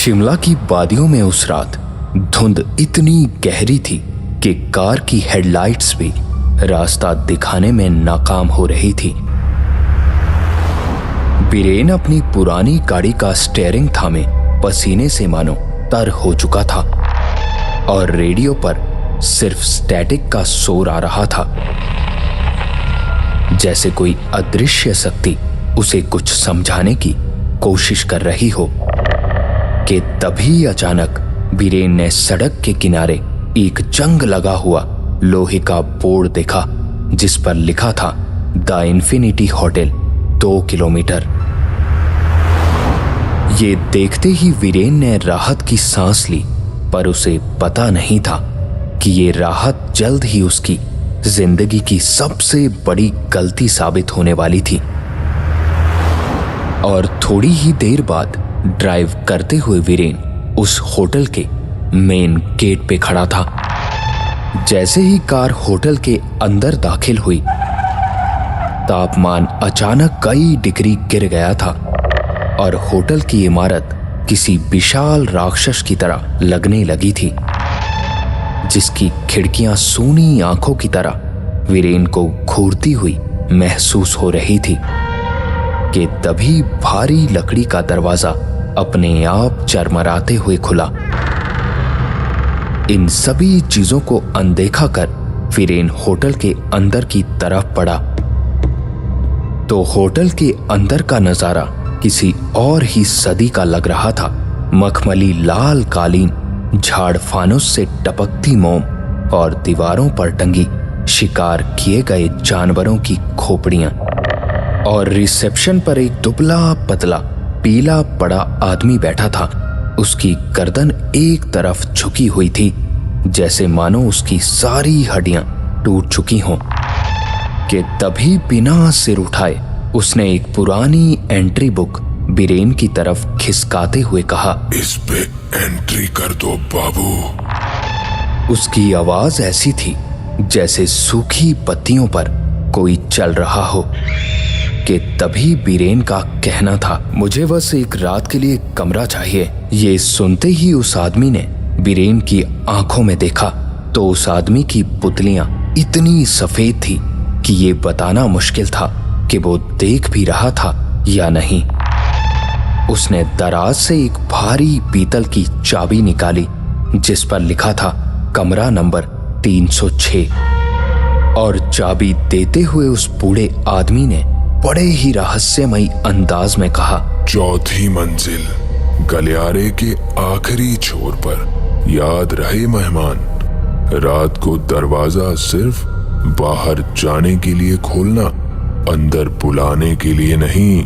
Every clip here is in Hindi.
शिमला की वादियों में उस रात धुंध इतनी गहरी थी कि कार की हेडलाइट्स भी रास्ता दिखाने में नाकाम हो रही थी। बीरेन अपनी पुरानी गाड़ी का स्टीयरिंग थामे पसीने से मानो तर हो चुका था और रेडियो पर सिर्फ स्टैटिक का शोर आ रहा था, जैसे कोई अदृश्य शक्ति उसे कुछ समझाने की कोशिश कर रही हो। कि तभी अचानक बीरेन ने सड़क के किनारे एक जंग लगा हुआ लोहे का बोर्ड देखा जिस पर लिखा था द इन्फिनिटी होटल 2 किलोमीटर। ये देखते ही वीरेन ने राहत की सांस ली, पर उसे पता नहीं था कि ये राहत जल्द ही उसकी जिंदगी की सबसे बड़ी गलती साबित होने वाली थी। और थोड़ी ही देर बाद ड्राइव करते हुए वीरेन उस होटल के मेन गेट पे खड़ा था। जैसे ही कार होटल के अंदर दाखिल हुई, तापमान अचानक कई डिग्री गिर गया था और होटल की इमारत किसी विशाल राक्षस की तरह लगने लगी थी, जिसकी खिड़कियां सूनी आंखों की तरह वीरेन को घूरती हुई महसूस हो रही थी। कि तभी भारी लकड़ी का दरवाजा अपने आप चरमराते हुए खुला। इन सभी चीजों को अनदेखा कर वीरेन होटल के अंदर की तरफ बढ़ा तो होटल के अंदर का नजारा किसी और ही सदी का लग रहा था। मखमली लाल कालीन, झाड़ फानुस से टपकती मोम और दीवारों पर टंगी शिकार किए गए जानवरों की खोपड़ियां, और रिसेप्शन पर एक दुबला पतला पीला पड़ा आदमी बैठा था। उसकी गर्दन एक तरफ झुकी हुई थी, जैसे मानो उसकी सारी हड्डियां टूट चुकी हों। कि तभी बिना सिर उठाए उसने एक पुरानी एंट्री बुक बीरेन की तरफ खिसकाते हुए कहा, इस पे एंट्री कर दो बाबू। उसकी आवाज ऐसी थी जैसे सूखी पत्तियों पर कोई चल रहा हो। कि तभी बीरेन का कहना था, मुझे बस एक रात के लिए कमरा चाहिए। ये सुनते ही उस आदमी ने बीरेन की आंखों में देखा तो उस आदमी की पुतलियां इतनी सफेद थी कि ये बताना मुश्किल था कि वो देख भी रहा था या नहीं। उसने दराज से एक भारी पीतल की चाबी निकाली जिस पर लिखा था कमरा नंबर 306, और चाबी देते हुए उस बूढ़े आदमी ने बड़े ही रहस्यमयी अंदाज में कहा, चौथी मंजिल, गलियारे के आखिरी छोर पर। याद रहे मेहमान, रात को दरवाजा सिर्फ बाहर जाने के लिए खोलना, अंदर बुलाने के लिए नहीं।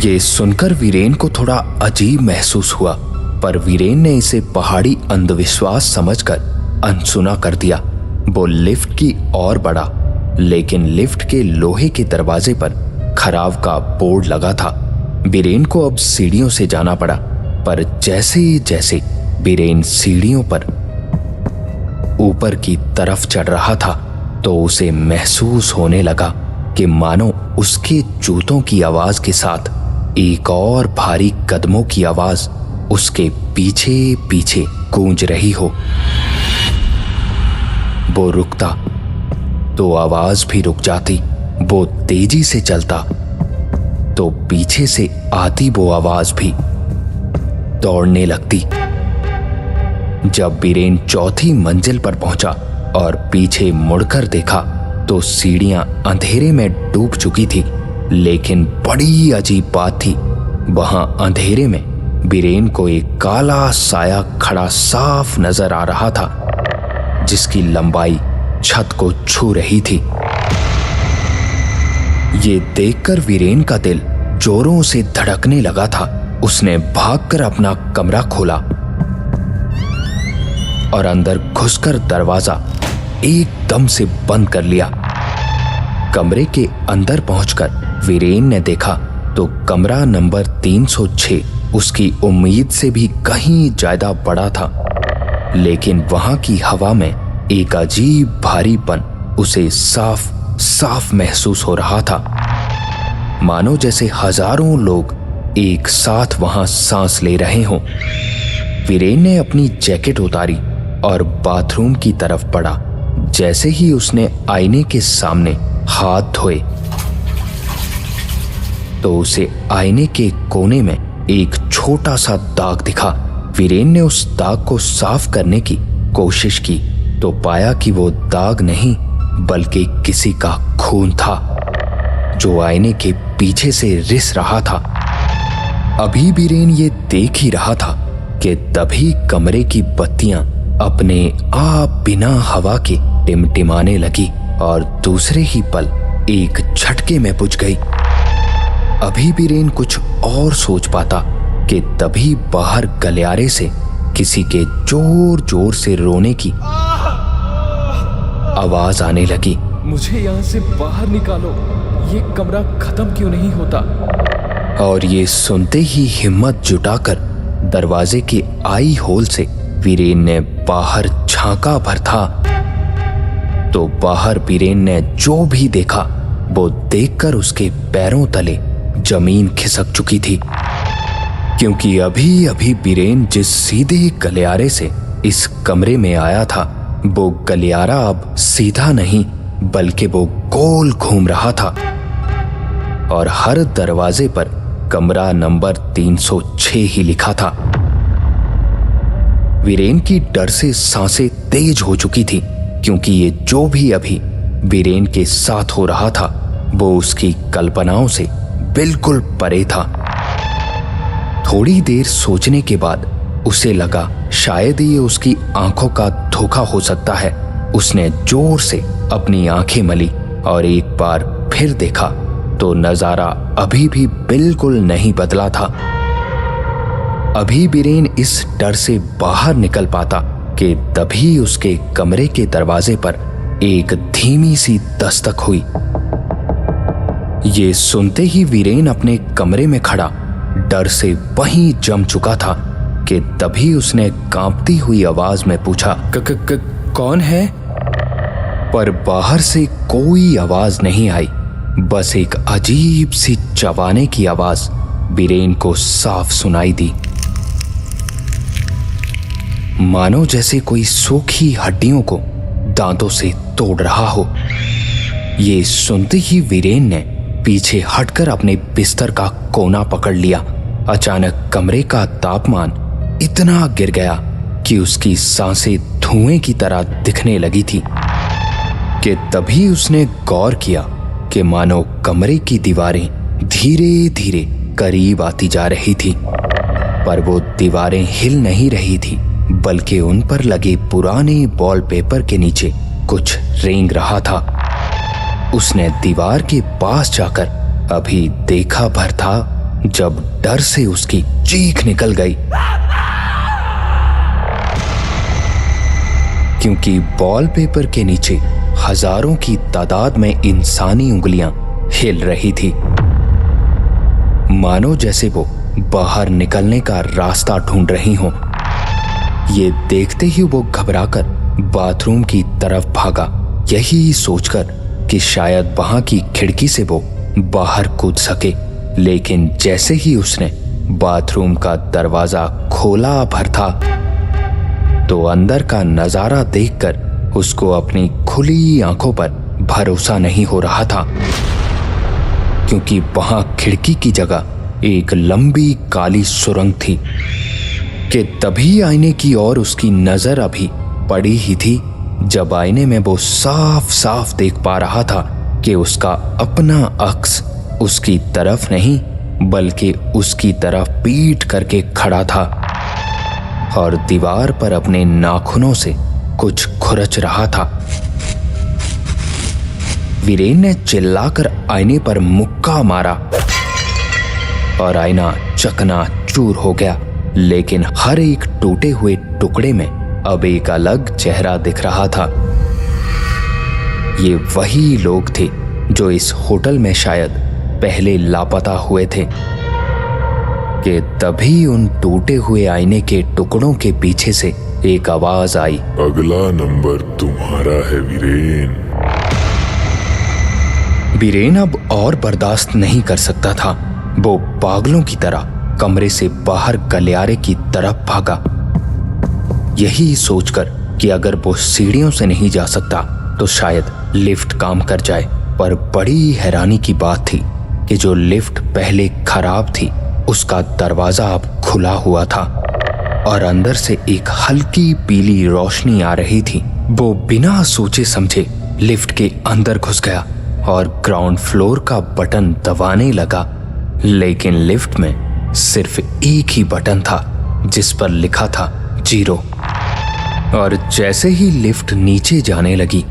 ये सुनकर वीरेन को थोड़ा अजीब महसूस हुआ, पर वीरेन ने इसे पहाड़ी अंधविश्वास समझकर अनसुना कर दिया। वो लिफ्ट की ओर बढ़ा, लेकिन लिफ्ट के लोहे के दरवाजे पर खराब का बोर्ड लगा था। बीरेन को अब सीढ़ियों से जाना पड़ा, पर जैसे जैसे बीरेन सीढ़ियों पर ऊपर की तरफ चढ़ रहा था तो उसे महसूस होने लगा कि मानो उसके जूतों की आवाज के साथ एक और भारी कदमों की आवाज उसके पीछे पीछे गूंज रही हो। वो रुकता तो आवाज भी रुक जाती, वो तेजी से चलता तो पीछे से आती वो आवाज भी दौड़ने लगती। जब बीरेन चौथी मंजिल पर पहुंचा और पीछे मुड़कर देखा तो सीढ़ियां अंधेरे में डूब चुकी थी, लेकिन बड़ी अजीब बात थी, वहां अंधेरे में बीरेन को एक काला साया खड़ा साफ नजर आ रहा था, जिसकी लंबाई छत को छू रही थी। ये देखकर वीरेन का दिल जोरों से धड़कने लगा था। उसने भागकर अपना कमरा खोला और अंदर घुसकर दरवाजा एकदम से बंद कर लिया। कमरे के अंदर पहुंचकर वीरेन ने देखा तो कमरा नंबर 306 उसकी उम्मीद से भी कहीं ज्यादा बड़ा था, लेकिन वहां की हवा में एक अजीब भारीपन उसे साफ साफ महसूस हो रहा था, मानो जैसे हजारों लोग एक साथ वहां सांस ले रहे हों। वीरेन ने अपनी जैकेट उतारी और बाथरूम की तरफ बढ़ा। जैसे ही उसने आईने के सामने हाथ धोए तो उसे आईने के कोने में एक छोटा सा दाग दिखा। वीरेन ने उस दाग को साफ करने की कोशिश की तो पाया कि वो दाग नहीं बल्कि किसी का खून था जो आईने के पीछे से रिस रहा था। अभी वीरेन ये देख ही रहा था कि तभी कमरे की बत्तियां अपने आप बिना हवा के टिमटिमाने लगी और दूसरे ही पल एक झटके में बुझ गई। अभी वीरेन कुछ और सोच पाता कि तभी बाहर गलियारे से किसी के जोर जोर से रोने की आवाज आने लगी। मुझे यहाँ से बाहर निकालो, ये कमरा खत्म क्यों नहीं होता? और ये सुनते ही हिम्मत जुटाकर दरवाजे के आई होल से वीरेन ने बाहर झांका भर था तो बाहर वीरेन ने जो भी देखा वो देखकर उसके पैरों तले जमीन खिसक चुकी थी, क्योंकि अभी अभी वीरेन जिस सीधे गलियारे से इस कमरे में आया था वो गलियारा अब सीधा नहीं बल्कि वो गोल घूम रहा था और हर दरवाजे पर कमरा नंबर 306 ही लिखा था। वीरेन की डर से सांसें तेज हो चुकी थी, क्योंकि ये जो भी अभी वीरेन के साथ हो रहा था वो उसकी कल्पनाओं से बिल्कुल परे था। थोड़ी देर सोचने के बाद उसे लगा शायद ये उसकी आंखों का धोखा हो सकता है। उसने जोर से अपनी आंखें मली और एक बार फिर देखा तो नजारा अभी भी बिल्कुल नहीं बदला था। अभी वीरेन इस डर से बाहर निकल पाता कि तभी उसके कमरे के दरवाजे पर एक धीमी सी दस्तक हुई। ये सुनते ही वीरेन अपने कमरे में खड़ा डर से वहीं जम चुका था कि तभी उसने कांपती हुई आवाज में पूछा, कौन है? पर बाहर से कोई आवाज नहीं आई, बस एक अजीब सी चबाने की आवाज वीरेन को साफ सुनाई दी, मानो जैसे कोई सूखी हड्डियों को दांतों से तोड़ रहा हो। ये सुनते ही वीरेन ने पीछे हटकर अपने बिस्तर का कोना पकड़ लिया। अचानक कमरे का तापमान इतना गिर गया कि उसकी सांसें धुएं की तरह दिखने लगी थी कि तभी उसने गौर किया कि मानो कमरे की दीवारें धीरे धीरे करीब आती जा रही थी, पर वो दीवारें हिल नहीं रही थी बल्कि उन पर लगे पुराने वॉलपेपर के नीचे कुछ रेंग रहा था। उसने दीवार के पास जाकर अभी देखा भर था जब डर से उसकी चीख निकल गई, क्योंकि वॉलपेपर के नीचे हजारों की तादाद में इंसानी उंगलियां हिल रही थी, मानो जैसे वो बाहर निकलने का रास्ता ढूंढ रही हों। ये देखते ही वो घबराकर बाथरूम की तरफ भागा, यही सोचकर कि शायद वहां की खिड़की से वो बाहर कूद सके। लेकिन जैसे ही उसने बाथरूम का दरवाजा खोला भर था तो अंदर का नजारा देखकर उसको अपनी खुली आंखों पर भरोसा नहीं हो रहा था, क्योंकि वहां खिड़की की जगह एक लंबी काली सुरंग थी कि तभी आईने की ओर उसकी नजर अभी पड़ी ही थी जब आईने में वो साफ साफ देख पा रहा था कि उसका अपना अक्स उसकी तरफ नहीं बल्कि उसकी तरफ पीठ करके खड़ा था और दीवार पर अपने नाखूनों से कुछ खुरच रहा था। वीरेन ने चिल्लाकर आईने पर मुक्का मारा और आईना चकनाचूर हो गया, लेकिन हर एक टूटे हुए टुकड़े में अब एक अलग चेहरा दिख रहा था। ये वही लोग थे जो इस होटल में शायद पहले लापता हुए थे कि तभी उन टूटे हुए आईने के टुकड़ों के पीछे से एक आवाज आई, अगला नंबर तुम्हारा है वीरेन। वीरेन अब और बर्दाश्त नहीं कर सकता था। वो पागलों की तरह कमरे से बाहर गलियारे की तरफ भागा, यही सोचकर कि अगर वो सीढ़ियों से नहीं जा सकता तो शायद लिफ्ट काम कर जाए। पर बड़ी हैरानी की बात थी कि जो लिफ्ट पहले खराब थी उसका दरवाजा अब खुला हुआ था और अंदर से एक हल्की पीली रोशनी आ रही थी। वो बिना सोचे समझे लिफ्ट के अंदर घुस गया और ग्राउंड फ्लोर का बटन दबाने लगा, लेकिन लिफ्ट में सिर्फ एक ही बटन था जिस पर लिखा था 0। और जैसे ही लिफ्ट नीचे जाने लगी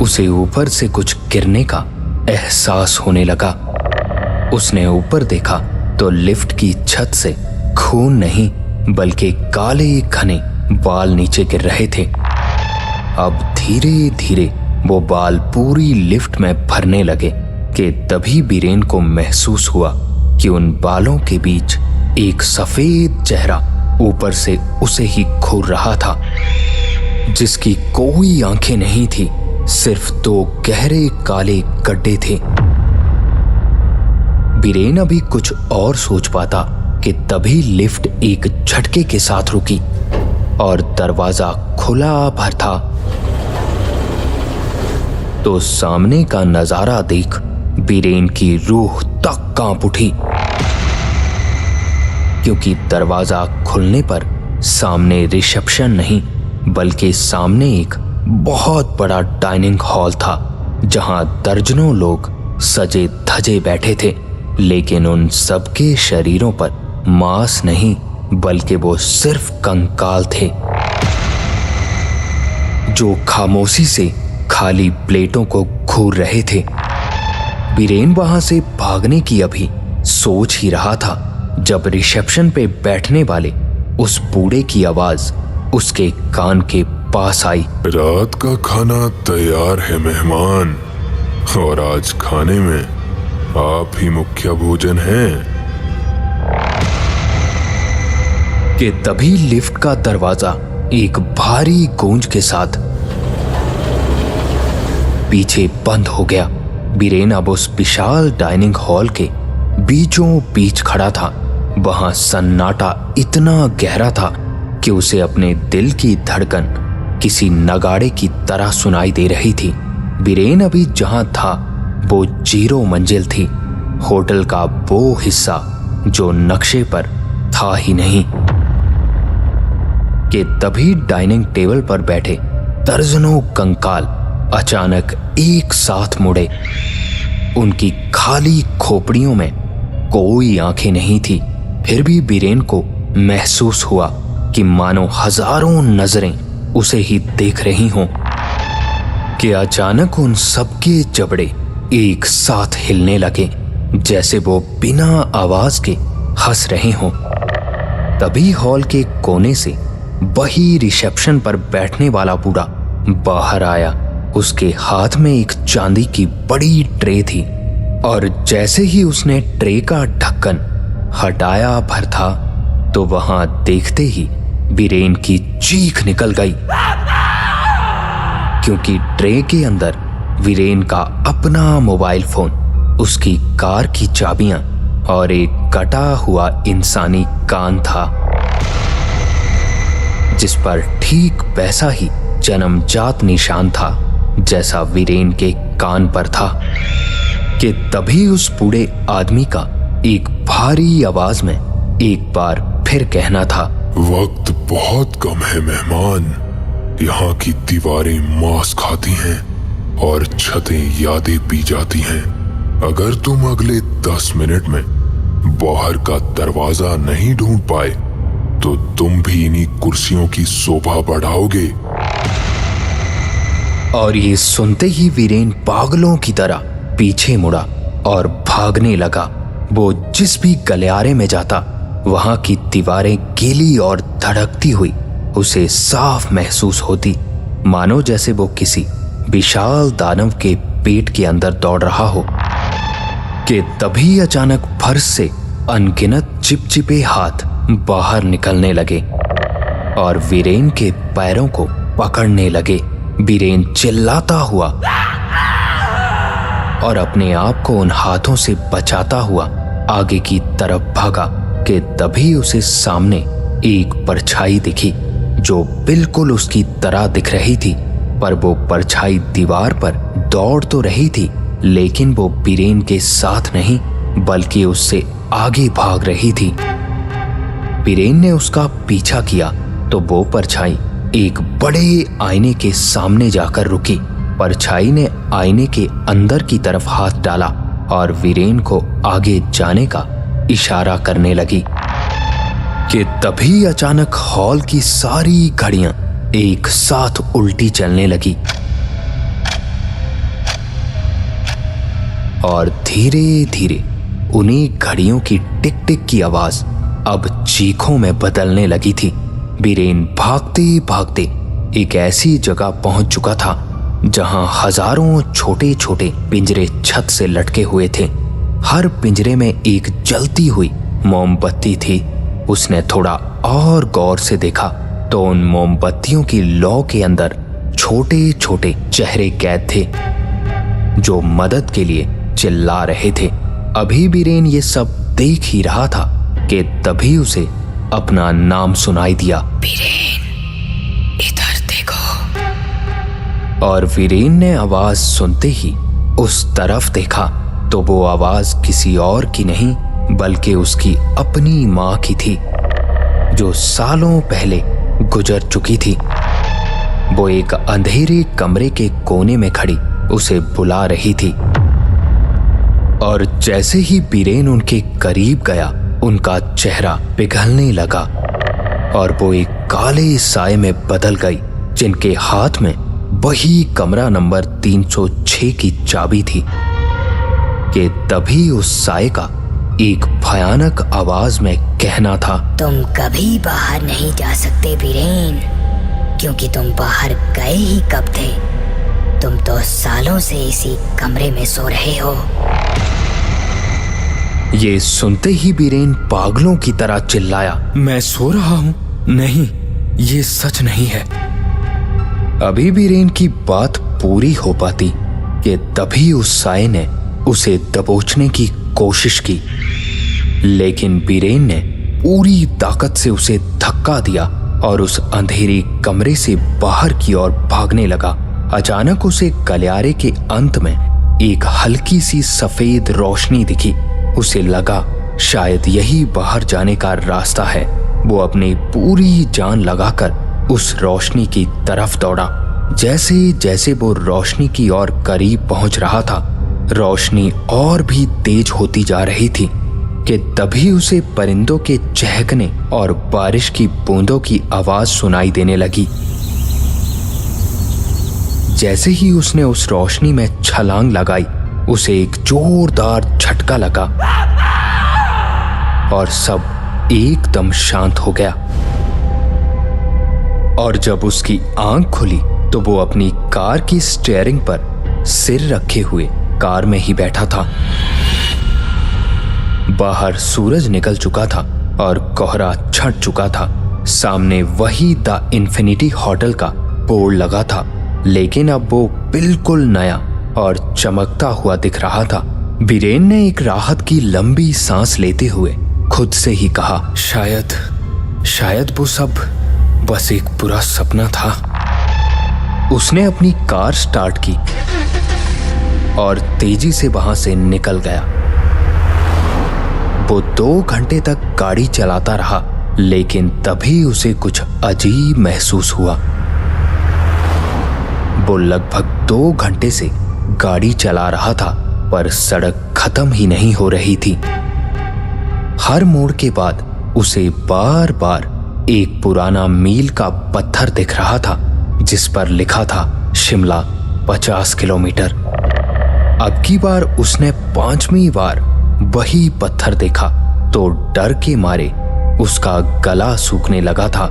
उसे ऊपर से कुछ गिरने का एहसास होने लगा। उसने ऊपर देखा तो लिफ्ट की छत से खून नहीं बल्कि काले घने बाल नीचे गिर रहे थे। अब धीरे धीरे वो बाल पूरी लिफ्ट में भरने लगे कि तभी बीरेन को महसूस हुआ कि उन बालों के बीच एक सफेद चेहरा ऊपर से उसे ही घूर रहा था, जिसकी कोई आंखें नहीं थी, सिर्फ 2 गहरे काले गड्ढे थे। बीरेन अभी कुछ और सोच पाता कि तभी लिफ्ट एक झटके के साथ रुकी और दरवाजा खुला भर था। तो सामने का नजारा देख बीरेन की रूह तक कांप उठी, क्योंकि दरवाजा खुलने पर सामने रिसेप्शन नहीं बल्कि सामने एक बहुत बड़ा डाइनिंग हॉल था, जहां दर्जनों लोग सजे धजे बैठे थे, लेकिन उन सबके शरीरों पर मांस नहीं बल्कि वो सिर्फ कंकाल थे, जो खामोशी से खाली प्लेटों को घूर रहे थे। बीरेन वहां से भागने की अभी सोच ही रहा था जब रिसेप्शन पे बैठने वाले उस बूढ़े की आवाज उसके कान के पास आई। रात का खाना तैयार है मेहमान, और आज खाने में आप ही मुख्य भोजन हैं। कि तभी लिफ्ट का दरवाजा एक भारी गूंज के साथ पीछे बंद हो गया। बीरेन अब उस विशाल डाइनिंग हॉल के बीचों बीच खड़ा था। वहां सन्नाटा इतना गहरा था कि उसे अपने दिल की धड़कन किसी नगाड़े की तरह सुनाई दे रही थी। बीरेन अभी जहां था वो 0 मंजिल थी, होटल का वो हिस्सा जो नक्शे पर था ही नहीं। कि तभी डाइनिंग टेबल पर बैठे दर्जनों कंकाल अचानक एक साथ मुड़े। उनकी खाली खोपड़ियों में कोई आंखें नहीं थी, फिर भी बीरेन को महसूस हुआ कि मानो हजारों नजरें उसे ही देख रही हों। कि अचानक उन सबके जबड़े एक साथ हिलने लगे, जैसे वो बिना आवाज के हंस रहे हों। तभी हॉल के कोने से वही रिसेप्शन पर बैठने वाला बूढ़ा बाहर आया। उसके हाथ में एक चांदी की बड़ी ट्रे थी, और जैसे ही उसने ट्रे का ढक्कन हटाया भर था तो वहां देखते ही बीरेन की चीख निकल गई, क्योंकि ट्रे के अंदर बीरेन का अपना मोबाइल फोन, उसकी कार की चाबियां और एक कटा हुआ इंसानी कान था, जिस पर ठीक वैसा ही जन्मजात निशान था जैसा बीरेन के कान पर था। कि तभी उस बूढ़े आदमी का एक भारी आवाज में एक बार फिर कहना था, वक्त बहुत कम है मेहमान, यहाँ की दीवारें मांस खाती हैं और छतें यादें पी जाती हैं। अगर तुम अगले 10 मिनट में बाहर का दरवाजा नहीं ढूंढ पाए तो तुम भी इन्हीं कुर्सियों की शोभा बढ़ाओगे। और ये सुनते ही बीरेन पागलों की तरह पीछे मुड़ा और भागने लगा। वो जिस भी गलियारे में जाता वहां की दीवारें गीली और धड़कती हुई उसे साफ महसूस होती, मानो जैसे वो किसी विशाल दानव के पेट के अंदर दौड़ रहा हो। कि तभी अचानक फर्श से अनगिनत चिपचिपे हाथ बाहर निकलने लगे और बीरेन के पैरों को पकड़ने लगे। बीरेन चिल्लाता हुआ और अपने आप को उन हाथों से बचाता हुआ आगे की तरफ भागा कि तभी उसे सामने एक परछाई दिखी जो बिल्कुल उसकी तरह दिख रही थी। पर वो परछाई दीवार पर दौड़ तो रही थी, लेकिन वो बीरेन के साथ नहीं बल्कि उससे आगे भाग रही थी। बीरेन ने उसका पीछा किया तो वो परछाई एक बड़े आईने के सामने जाकर रुकी। परछाई ने आईने के अंदर की तरफ हाथ डाला और वीरेन को आगे जाने का इशारा करने लगी कि तभी अचानक हॉल की सारी घड़ियां एक साथ उल्टी चलने लगी और धीरे धीरे उन्हीं घड़ियों की टिक टिक की आवाज अब चीखों में बदलने लगी थी। बीरेन भागते भागते एक ऐसी जगह पहुंच चुका था जहां हजारों छोटे छोटे पिंजरे छत से लटके हुए थे। हर पिंजरे में एक जलती हुई मोमबत्ती थी। उसने थोड़ा और गौर से देखा तो उन मोमबत्तियों की लौ के अंदर छोटे छोटे चेहरे कैद थे जो मदद के लिए चिल्ला रहे थे। अभी बीरेन ये सब देख ही रहा था कि तभी उसे अपना नाम सुनाई दिया। बीरेन, इधर देखो। और वीरेन ने आवाज सुनते ही उस तरफ देखा तो वो आवाज किसी और की नहीं बल्कि उसकी अपनी माँ की थी जो सालों पहले गुजर चुकी थी। वो एक अंधेरे कमरे के कोने में खड़ी उसे बुला रही थी और जैसे ही बीरेन उनके करीब गया उनका चेहरा पिघलने लगा और वो एक काले साए में बदल गई जिनके हाथ में वही कमरा नंबर 306 की चाबी थी कि तभी उस साए का एक भयानक आवाज में कहना था, तुम कभी बाहर नहीं जा सकते बीरेन, क्योंकि तुम बाहर गए ही कब थे? तुम तो सालों से इसी कमरे में सो रहे हो। ये सुनते ही बीरेन पागलों की तरह चिल्लाया, मैं सो रहा हूं? नहीं, ये सच नहीं है। अभी बीरेन की बात पूरी हो पाती कि तभी उस साए ने उसे दबोचने की कोशिश की, लेकिन बीरेन ने पूरी ताकत से उसे धक्का दिया और उस अंधेरे कमरे से बाहर की ओर भागने लगा। अचानक उसे गलियारे के अंत में एक हल्की सी सफेद रोशनी दिखी। उसे लगा शायद यही बाहर जाने का रास्ता है। वो अपनी पूरी जान लगाकर उस रोशनी की तरफ दौड़ा। जैसे जैसे वो रोशनी की ओर करीब पहुंच रहा था, रोशनी और भी तेज होती जा रही थी कि तभी उसे परिंदों के चहकने और बारिश की बूंदों की आवाज सुनाई देने लगी। जैसे ही उसने उस रोशनी में छलांग लगाई, उसे एक जोरदार झटका लगा और सब एकदम शांत हो गया। और जब उसकी आंख खुली तो वो अपनी कार की स्टीयरिंग पर सिर रखे हुए कार में ही बैठा था। बाहर सूरज निकल चुका था और कोहरा छट चुका था। सामने वही द इन्फिनिटी होटल का बोर्ड लगा था, लेकिन अब वो बिल्कुल नया और चमकता हुआ दिख रहा था। बीरेन ने एक राहत की लंबी सांस लेते हुए खुद से ही कहा, शायद वो सब बस एक बुरा सपना था। उसने अपनी कार स्टार्ट की और तेजी से वहां से निकल गया। वो 2 घंटे तक गाड़ी चलाता रहा, लेकिन तभी उसे कुछ अजीब महसूस हुआ। वो लगभग 2 घंटे से गाड़ी चला रहा था, पर सड़क खत्म ही नहीं हो रही थी। हर मोड़ के बाद उसे बार बार एक पुराना मील का पत्थर दिख रहा था जिस पर लिखा था शिमला 50 किलोमीटर। अब की बार उसने 5वीं बार वही पत्थर देखा तो डर के मारे उसका गला सूखने लगा था।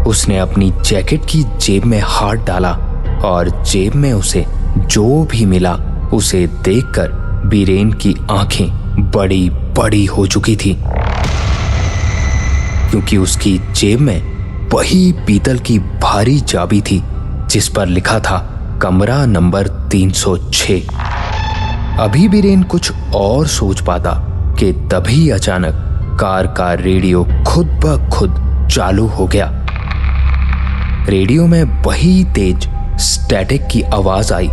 उसने अपनी जैकेट की जेब में हाथ डाला और जेब में उसे जो भी मिला उसे देखकर बीरेन की आंखें बड़ी बड़ी हो चुकी थी, क्योंकि उसकी जेब में वही पीतल की भारी चाबी थी जिस पर लिखा था कमरा नंबर 306। अभी बीरेन कुछ और सोच पाता कि तभी अचानक कार का रेडियो खुद ब खुद चालू हो गया। रेडियो में वही तेज स्टैटिक की आवाज आई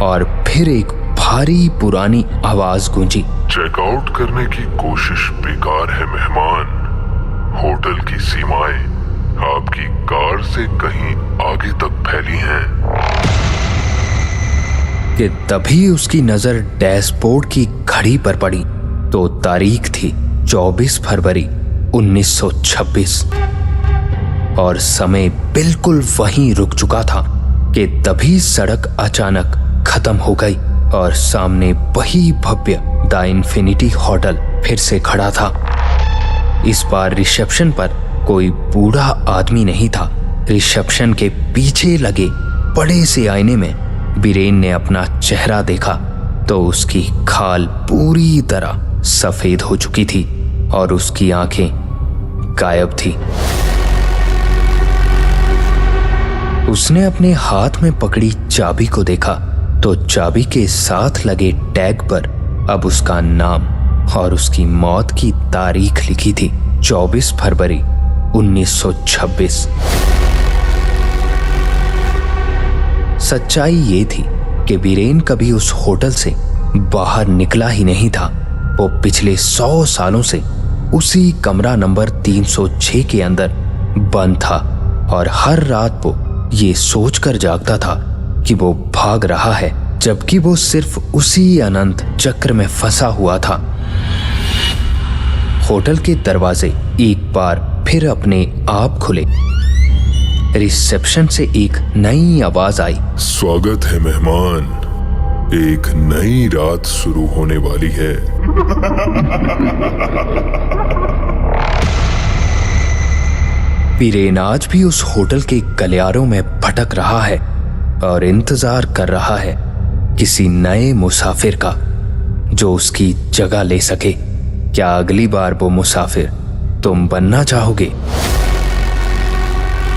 और फिर एक भारी पुरानी आवाज गूंजी। चेकआउट करने की कोशिश बेकार है मेहमान। होटल की सीमाएं आपकी कार से कहीं आगे तक फैली हैं। कि तभी उसकी नजर डैशबोर्ड की घड़ी पर पड़ी तो तारीख थी 24 फरवरी 1926 और समय बिल्कुल वहीं रुक चुका था कि तभी सड़क अचानक खत्म हो गई और सामने वही भव्य द इन्फिनिटी होटल फिर से खड़ा था। इस बार रिसेप्शन पर कोई बूढ़ा आदमी नहीं था। रिसेप्शन के पीछे लगे बड़े से आईने में बीरेन ने अपना चेहरा देखा तो उसकी खाल पूरी तरह सफेद हो चुकी थी और उसकी आंखें गायब थी। उसने अपने हाथ में पकड़ी चाबी को देखा तो चाबी के साथ लगे टैग पर अब उसका नाम और उसकी मौत की तारीख लिखी थी 24 फरवरी 1926। सच्चाई ये थी कि बीरेन कभी उस होटल से बाहर निकला ही नहीं था। वो पिछले 100 सालों से उसी कमरा नंबर 306 के अंदर बंद था और हर रात वो ये सोचकर जागता था कि वो भाग रहा है, जबकि वो सिर्फ उसी अनंत चक्र में फंसा हुआ था। होटल के दरवाजे एक बार फिर अपने आप खुले। रिसेप्शन से एक नई आवाज आई। स्वागत है मेहमान, एक नई रात शुरू होने वाली है। बीरेन आज भी उस होटल के गलियारों में भटक रहा है और इंतजार कर रहा है किसी नए मुसाफिर का जो उसकी जगह ले सके। क्या अगली बार वो मुसाफिर तुम बनना चाहोगे?